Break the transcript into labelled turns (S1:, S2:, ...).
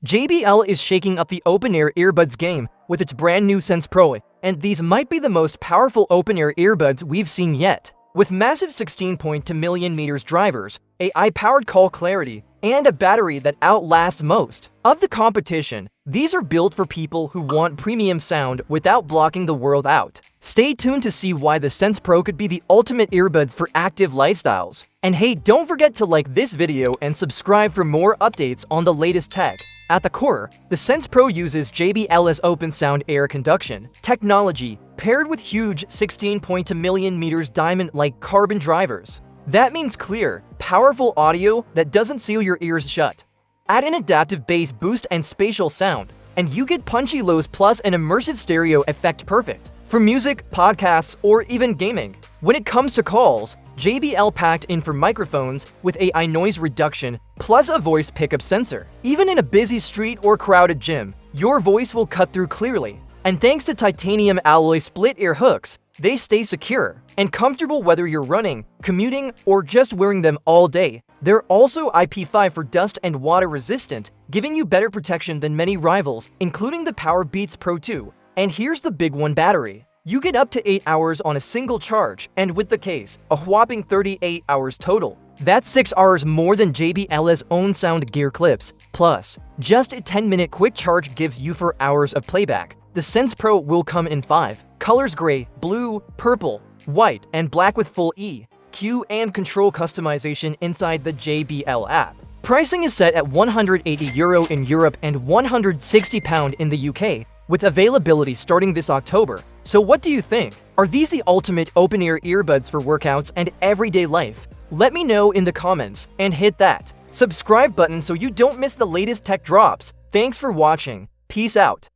S1: JBL is shaking up the open-ear earbuds game with its brand new Sense Pro, and these might be the most powerful open-ear earbuds we've seen yet. With massive 16.2 million meters drivers, AI-powered call clarity, and a battery that outlasts most of the competition, these are built for people who want premium sound without blocking the world out. Stay tuned to see why the Sense Pro could be the ultimate earbuds for active lifestyles. And hey, don't forget to like this video and subscribe for more updates on the latest tech. At the core, the Sense Pro uses JBL's open sound air conduction technology paired with huge 16.2 million meters diamond-like carbon drivers. That means clear, powerful audio that doesn't seal your ears shut. Add an adaptive bass boost and spatial sound, and you get punchy lows plus an immersive stereo effect perfect for music, podcasts, or even gaming. When it comes to calls, JBL packed in for microphones with AI noise reduction plus a voice pickup sensor. Even in a busy street or crowded gym, your voice will cut through clearly. And thanks to titanium alloy split ear hooks, they stay secure and comfortable whether you're running, commuting, or just wearing them all day. They're also IP5 for dust and water resistant, giving you better protection than many rivals, including the Powerbeats Pro 2. And here's the big one: battery. You get up to 8 hours on a single charge, and with the case, a whopping 38 hours total. That's 6 hours more than JBL's own sound gear clips. Plus, just a 10-minute quick charge gives you 4 hours of playback. The Sense Pro will come in 5 colors: gray, blue, purple, white, and black with full EQ and control customization inside the JBL app. Pricing is set at €180 in Europe and £160 in the UK, with availability starting this October. So what do you think? Are these the ultimate open-ear earbuds for workouts and everyday life? Let me know in the comments, and hit that subscribe button so you don't miss the latest tech drops. Thanks for watching. Peace out.